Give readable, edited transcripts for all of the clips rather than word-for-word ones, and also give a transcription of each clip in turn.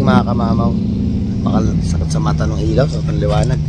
mga kamamaw. Sakit sa mata ng ilaw, sa panliwanag.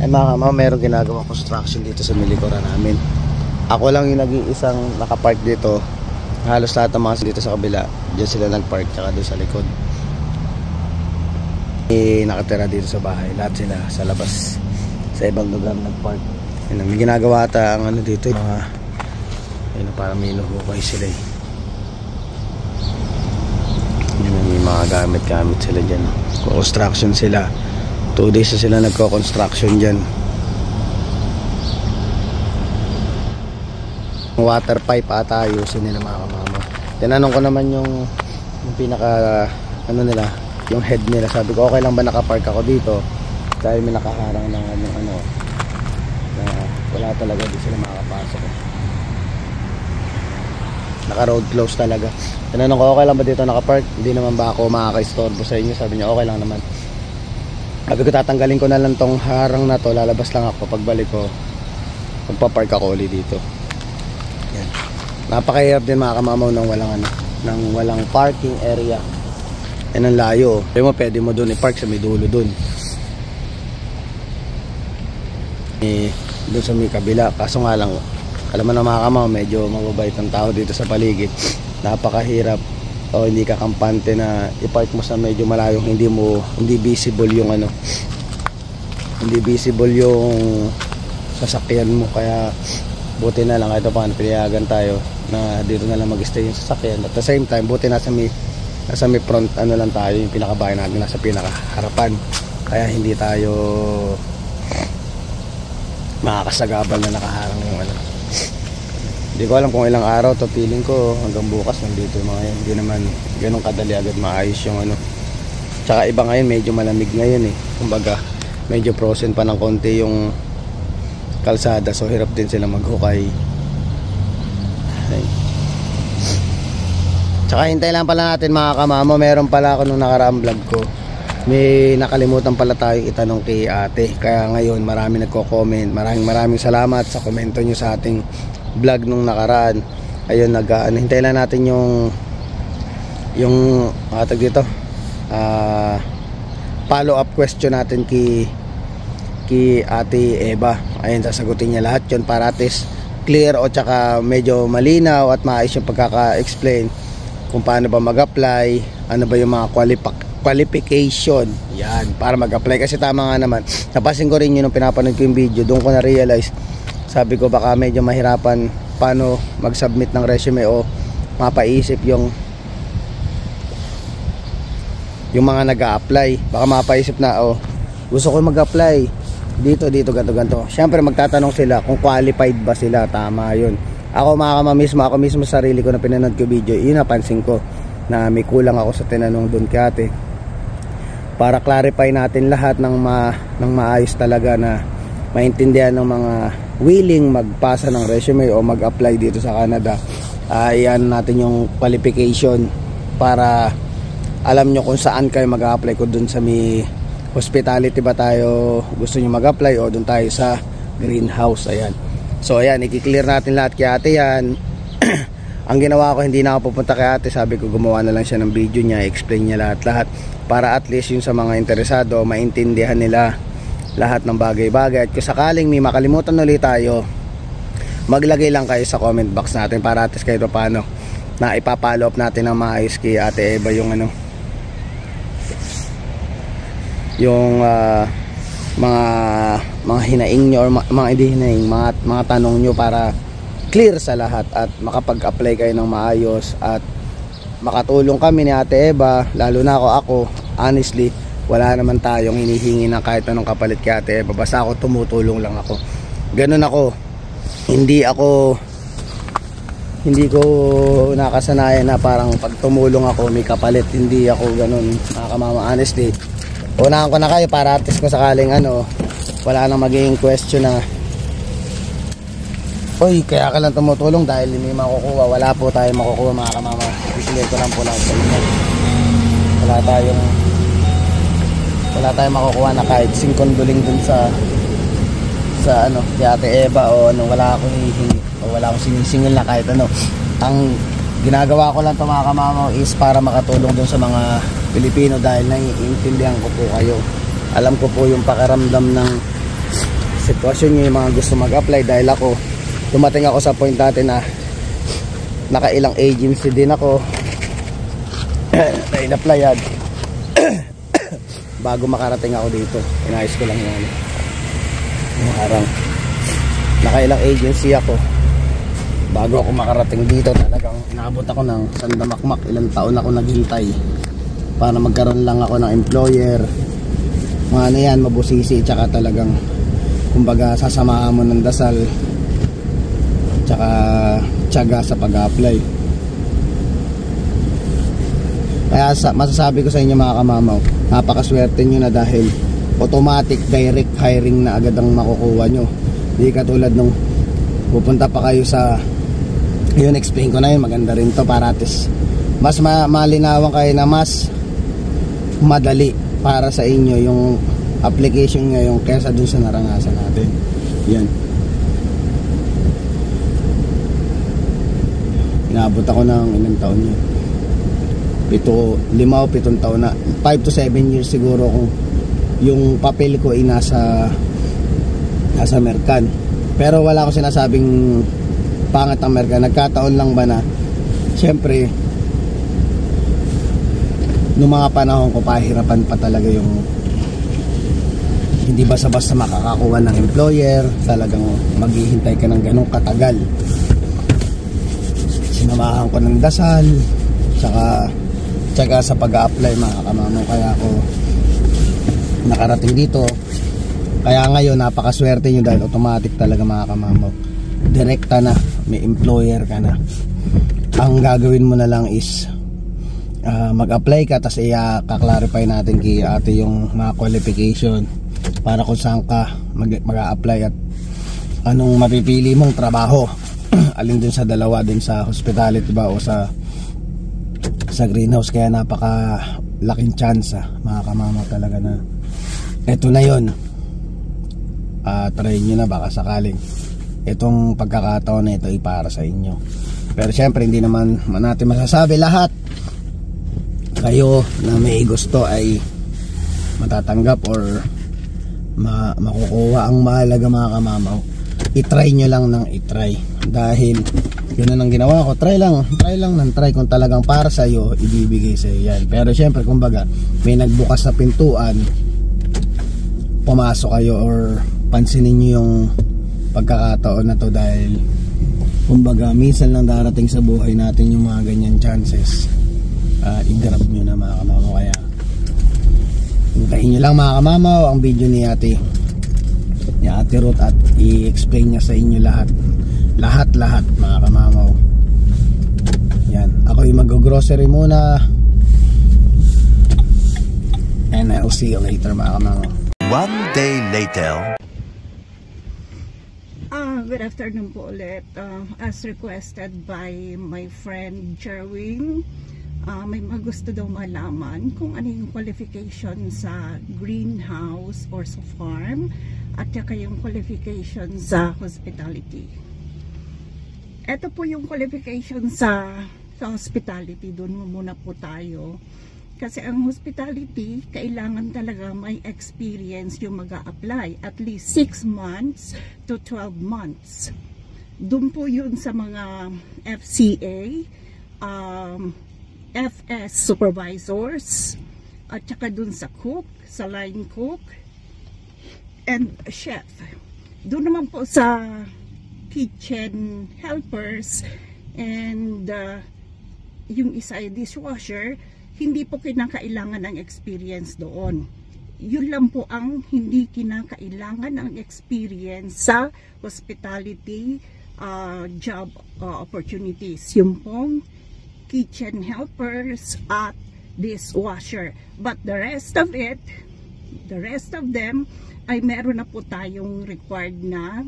Ay mga kamamaw, meron ginagawa construction dito sa Milikoran namin. Ako lang yung nag-iisang nakapark dito. Halos lahat ng mga dito sa kabila, diyan sila nagpark, tsaka doon sa likod. Nakatira dito sa bahay, lahat sila sa labas, sa ibang lugar nagpark. Yun, may ginagawa ata ang ano dito, mga ayun, parang may inuhukay sila eh. Yun, may mga gamit sila dyan. Construction sila, 2 days na sila nagko-construction dyan. Water pipe ata ayusin nila mga kamama. Tinanong ko naman yung pinaka ano nila, yung head nila. Sabi ko okay lang ba nakapark ako dito dahil may nakaharang ng ano na wala talaga, di sila makakapasok. Naka road close talaga. Tinanong ko okay lang ba dito nakapark, hindi naman ba ako makaka-istorbo sa inyo. Sabi niya okay lang naman. Sabi ko tatanggalin ko na lang tong harang na to, lalabas lang ako pagbalik ko, magpapark ako ulit dito. Yan. Napakahirap din mga kamamaw ng walang parking area. Yan ang layo. Kaya mo pwede mo doon i-park sa may dulo doon. Doon sa may kabila. Kaso nga lang, alam mo na mga kamamaw, medyo mababait ang tao dito sa paligid. Napakahirap o hindi ka kampante na i-park mo sa medyo malayong hindi visible yung hindi visible yung sasakyan mo. Kaya buti na lang kahit paano pinayagan tayo na dito na lang mag-stay yung sasakyan. At the same time, buti nasa may front lang tayo, yung pinakabahay natin nasa pinakaharapan. Kaya hindi tayo makakasagabal na nakaharang yung Hindi ko alam kung ilang araw to, feeling ko hanggang bukas nandito yung mga yan. Hindi naman ganun kadali agad maayos yung Tsaka iba ngayon, medyo malamig ngayon eh. Kumbaga, medyo frozen pa ng konti yung kalsada, so hirap din sila maghukay. Tsaka hintay lang pala natin mga kamamo. Meron pala ako nung nakaraang vlog ko, may nakalimutan pala tayong itanong kay ate. Kaya ngayon marami nagko-comment. Maraming salamat sa komento nyo sa ating vlog nung nakaraan. Ayun, hintay lang natin yung tag dito, follow up question natin kay ate Eva. Ayun, sasagutin niya lahat yun para at least clear o tsaka medyo malinaw at maayos yung pagkaka-explain kung paano ba mag-apply, ano ba yung mga qualification yan para mag-apply. Kasi tama nga naman, napasin ko rin yun nung pinapanood ko yung video, doon ko na-realize, sabi ko baka medyo mahirapan paano mag-submit ng resume o mapaisip yung mga nag-a-apply. Baka mapaisip na gusto ko mag-apply dito, ganto. Siyempre magtatanong sila kung qualified ba sila. Tama yun. Ako ako mismo sarili ko na pinanood ko video, yun napansin ko na may kulang ako sa tinanong doon kay ate. Para clarify natin lahat ng maayos talaga na maintindihan ng mga willing magpasa ng resume o mag-apply dito sa Canada. Ayan natin yung qualification para alam nyo kung saan kayo mag-apply. Kung dun sa may hospitality ba tayo gusto nyo mag-apply o dun tayo sa greenhouse. Ayan. So ayan, i-clear natin lahat kay ate yan. Ang ginawa ko, hindi na ako pupunta kay ate. Sabi ko gumawa na lang siya ng video niya, explain niya lahat para at least yung sa mga interesado maintindihan nila lahat ng bagay-bagay. At kung sakaling may makalimutan ulit tayo, maglagay lang kayo sa comment box natin para at least kayo paano na ipapollow up natin ng maayos kay ate Eva yung yung mga hinaing nyo or mga hindi hinaing, mga tanong nyo para clear sa lahat at makapag-apply kayo ng maayos at makatulong kami ni ate Eva. Lalo na ako honestly, wala naman tayong hinihingi ng kahit anong kapalit kay ate Eva. Basta ako tumutulong lang ako. Ganun ako. Hindi ko nakasanayan na parang pag tumulong ako may kapalit. Hindi ako ganun mga kamama. Honestly, unahan ko na kayo para at least kung sakaling wala nang magiging question na oy, kaya ka lang tumutulong dahil may makukuha. Wala po tayong makukuha mga kamama. Isilip ko lang po lahat sa inyo. Wala tayong makukuha na kahit singkonduling dun sa kay ate Eva o wala akong hihingi o wala akong sinisingil na kahit Ang ginagawa ko lang to mga kamama is para makatulong dun sa mga Pilipino dahil naiintindihan ko po kayo. Alam ko po yung pakiramdam ng sitwasyon nyo, yung mga gusto mag-apply, dahil ako dumating ako sa point natin na nakailang agency din ako na in-applyan bago makarating ako dito. Inayos ko lang yung harang. Nakailang agency ako bago ako makarating dito. Talagang inabot ako ng sandamakmak, ilang taon ako naghintay para magkaroon lang ako ng employer. Mga ano yan, mabusisi, tsaka talagang kumbaga sasamahan mo ng dasal tsaka tiyaga sa pag-apply. Kaya masasabi ko sa inyo mga kamamaw, napakaswerte nyo na dahil automatic direct hiring na agad ang makukuha nyo. Hindi katulad nung pupunta pa kayo sa, yun explain ko na yun, maganda rin to para atis mas malinawan kayo na mas madali para sa inyo yung application ngayon kaysa dun sa naranasan natin. Yan, inabot ako ng ilang taon yun, 5 o 7 taon na, 5 to 7 years siguro kung yung papel ko ay nasa Mercan. Pero wala akong sinasabing pangat ang Mercan. Nagkataon lang ba na syempre nung mga panahon ko pahirapan pa talaga yung hindi basta-basta makakakuha ng employer, talagang maghihintay ka ng ganong katagal. Sinamahan ko ng dasal tsaka sa pag-a-apply mga kamamaw, kaya ako nakarating dito. Kaya ngayon napakaswerte nyo dahil automatic talaga mga kamamaw, direkta na, may employer ka na. Ang gagawin mo na lang is mag-apply ka, tapos i-clarify natin kay ate yung mga qualification para kung saan ka mag-a-apply at anong mapipili mong trabaho. Alin din sa dalawa, din sa hospitality ba o sa greenhouse. Kaya napaka laking chance mga kamamaw talaga na eto na yun. Try nyo na, baka sakaling itong pagkakataon na ito ay para sa inyo. Pero syempre hindi naman natin masasabi lahat kayo na may gusto ay matatanggap or makukuha. Ang mahalaga mga kamamaw, i-try nyo lang ng i-try, dahil yun ang ginawa ko. Try lang ng try. Kung talagang para sa'yo, ibibigay sa'yo yan. Pero syempre kumbaga may nagbukas sa pintuan, pumasok kayo or pansinin nyo yung pagkakataon na to, dahil kumbaga minsan lang darating sa buhay natin yung mga ganyan chances. I-grab nyo na mga kamamaw. Kaya hintayin nyo lang mga kamamaw ang video ni ate Ruth at i-explain niya sa inyo lahat mga kamamaw. Yan, ako yung mag-grocery muna and I'll see you later mga kamamaw. One day later. Good afternoon po ulit. As requested by my friend Jerwin, may gusto daw malaman kung ano yung qualification sa greenhouse or sa farm, at saka yung qualification sa hospitality. Ito po yung qualification sa hospitality. Doon muna po tayo. Kasi ang hospitality, kailangan talaga may experience yung mag-a-apply. At least 6 months to 12 months. Doon po yun sa mga FCA, FS supervisors, at saka doon sa cook, sa line cook, and chef. Doon naman po sa kitchen helpers and yung isa ay dishwasher, hindi po kinakailangan ng experience doon. Yun lang po ang hindi kinakailangan ng experience sa hospitality job opportunities. Yung pong kitchen helpers at dishwasher. But the rest of them ay meron na po tayong required na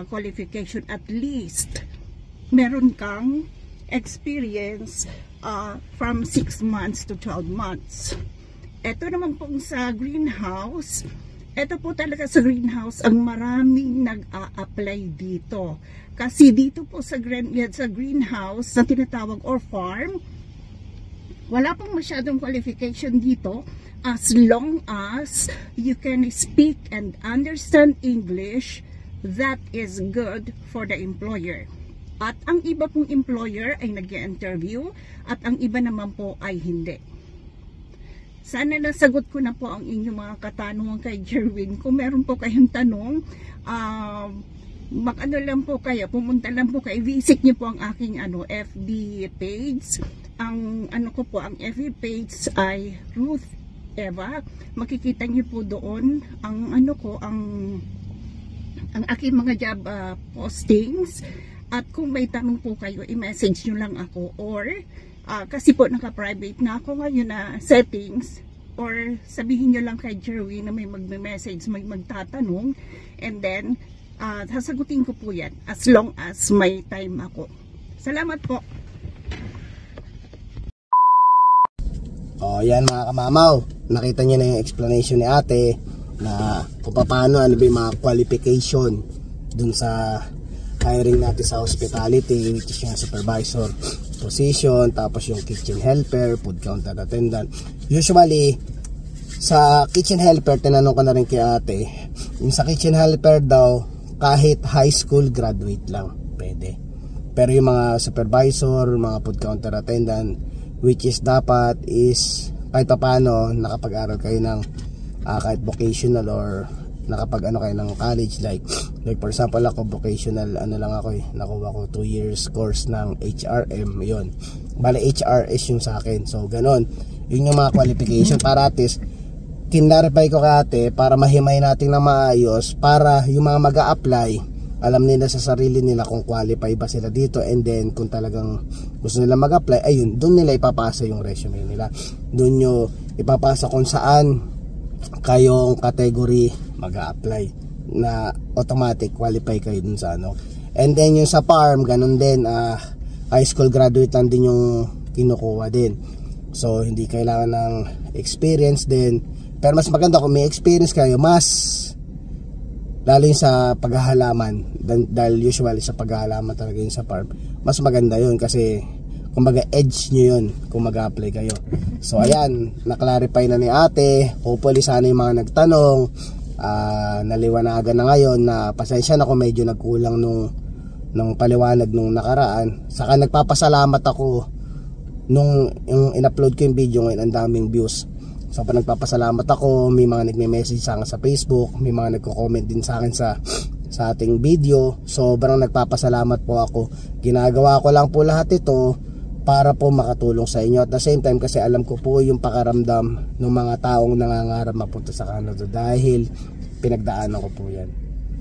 qualification. At least meron kang experience from 6 months to 12 months. Ito naman pong sa greenhouse, ito po talaga sa greenhouse ang maraming nag-a-apply dito. Kasi dito po sa greenhouse na tinatawag or farm, Wala pong masyadong qualification dito as long as you can speak and understand English. That is good for the employer. At ang iba pong employer ay nag-interview at ang iba naman po ay hindi. Sana nasagot ko na po ang inyong mga katanungan kay Jerwin. Kung meron po kayong tanong, mag-ano lang po kayo, pumunta lang po kayo, visit niyo po ang aking FB page. Ang ang FB page ay Ruth Eva. Makikita niyo po doon ang ang aking mga job postings. At kung may tanong po kayo, i-message nyo lang ako, or kasi po naka-private na ako ngayon na settings, or sabihin nyo lang kay Jerwin na may magme-message, may magtatanong, and then sasagutin ko po yan as long as may time ako. Salamat po. O yan mga kamamaw, nakita nyo na yung explanation ni ate na kung paano, ano ba yung mga qualification dun sa hiring natin sa hospitality, which is yung supervisor position, tapos yung kitchen helper, food counter attendant. Usually sa kitchen helper, tinanong ko na rin kay ate, yung sa kitchen helper daw kahit high school graduate lang pwede, pero yung mga supervisor, mga food counter attendant, which is dapat is kahit paano nakapag-aral kayo ng kahit vocational or nakapag kayo ng college, like for example ako vocational lang ako nakuha ko 2 years course ng HRM, yun bale HRS yung sa akin, so ganon, yun yung mga qualification para at least kinlarify ko kate para mahimay natin na maayos, para yung mga mag-a-apply alam nila sa sarili nila kung qualify ba sila dito, and then kung talagang gusto nila mag-apply, ayun, doon nila ipapasa yung resume nila, doon nyo ipapasa kung saan kayong category mag-a-apply na automatic qualify kayo dun sa and then yung sa farm, ganun din, high school graduate lang din yung kinukuha din, so hindi kailangan ng experience din, pero mas maganda kung may experience kayo, mas lalo yung sa paghahalaman, dahil usually sa paghahalaman talaga yun sa farm, mas maganda yun kasi kumbaga edge nyo yun kung mag-apply kayo. So ayan, na-clarify na ni ate, hopefully sana yung mga nagtanong naliwanagan na ngayon, na pasensya na kung medyo nagkulang nung paliwanag nung nakaraan. Saka nagpapasalamat ako nung in-upload ko yung video ngayon, ang daming views. So pa nagpapasalamat ako, may mga nagme-message sa akin sa Facebook, may mga nagko-comment din sa akin sa ating video. Sobrang nagpapasalamat po ako. Ginagawa ko lang po lahat ito para po makatulong sa inyo, at the same time kasi alam ko po yung pakaramdam ng mga taong nangangarap mapunta sa Canada, dahil pinagdaanan ko po yan.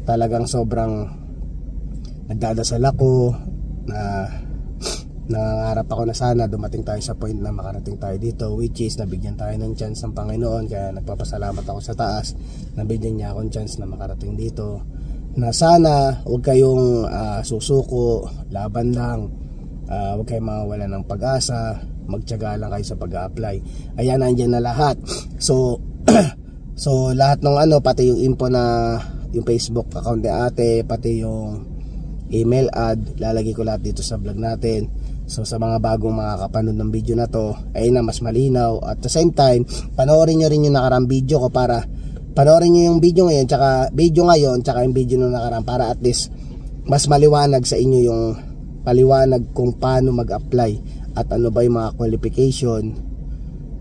Talagang sobrang nagdadasal ako na nangangarap ako na sana dumating tayo sa point na makarating tayo dito, which is nabigyan tayo ng chance ng Panginoon. Kaya nagpapasalamat ako sa taas, nabigyan niya akong chance na makarating dito, na sana huwag kayong susuko, laban lang, huwag kayong mawala ng pag-asa, magtiyaga lang kayo sa pag-a-apply. Ayan, nandiyan na lahat. So so lahat ng pati yung info na yung Facebook account ni ate, pati yung email ad, lalagay ko lahat dito sa vlog natin. So sa mga bagong makakapanood ng video na to, ay na mas malinaw. At the same time, panoorin nyo rin yung nakarang video ko, para panoorin nyo yung video ngayon tsaka yung video nung nakarang, para at least mas maliwanag sa inyo yung paliwanag kung paano mag-apply at ano ba yung mga qualification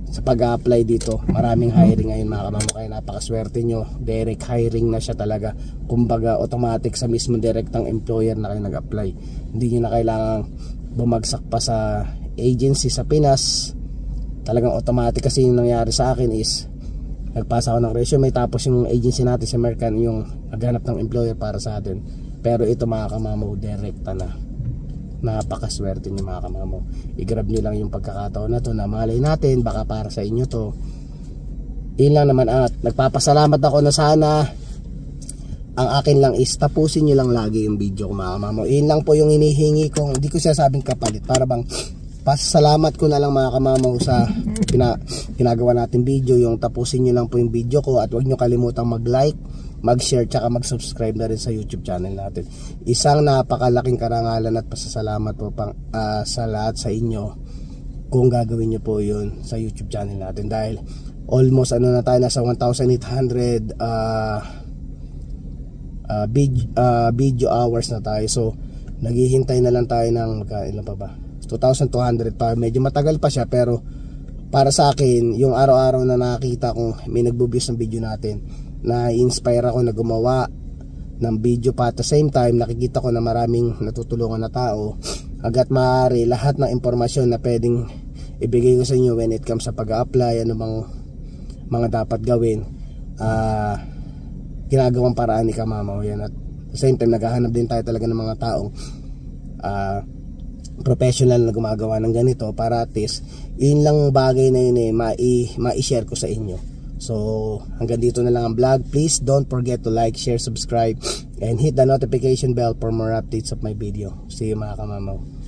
sa pag-apply dito. Maraming hiring ngayon mga kamamo, kaya napakaswerte nyo, direct hiring na siya talaga. Kumbaga automatic sa mismo direktang employer na kayo nag-apply, hindi nyo na kailangan bumagsak pa sa agency sa Pinas. Talagang automatic. Kasi yung nangyari sa akin is nagpasa ako ng resume, tapos yung agency natin sa American yung naghanap ng employer para sa atin. Pero ito mga kamamo, direkta na. Napakaswerte nyo mga kamamo. I-grab nyo lang yung pagkakataon na to, na malay natin baka para sa inyo to. Yun lang naman. At nagpapasalamat ako na sana ang akin lang is tapusin nyo lang lagi yung video ko mga kamamo. Yun lang po yung hinihingi kong, hindi ko sinasabing kapalit, para bang pasalamat ko na lang mga kamamo sa ginagawa natin video. Yung tapusin nyo lang po yung video ko, at huwag nyo kalimutang mag-like, mag-share, tsaka mag-subscribe na rin sa YouTube channel natin. Isang napakalaking karangalan at pasasalamat po sa lahat sa inyo kung gagawin nyo po yun sa YouTube channel natin, dahil almost ano na tayo, nasa 1,800 video hours na tayo. So naghihintay na lang tayo ng ilan pa ba, 2,200 pa. Medyo matagal pa siya, pero para sa akin, yung araw-araw na nakita kong may nagbo-views ng video natin, na-inspire ako na gumawa ng video pa. At the same time, nakikita ko na maraming natutulungan na tao. Hangga't maaari, lahat ng impormasyon na pwedeng ibigay ko sa inyo when it comes sa pag-a-apply, ano bang mga dapat gawin, ginagawang paraan ni Kamamaw yan. At the same time, naghahanap din tayo talaga ng mga taong professional na gumagawa ng ganito, para at least yun lang bagay na yun ma-share ko sa inyo. So hanggang dito na lang ang vlog. Please don't forget to like, share, subscribe, and hit the notification bell for more updates of my video. See you mga Kamamaw.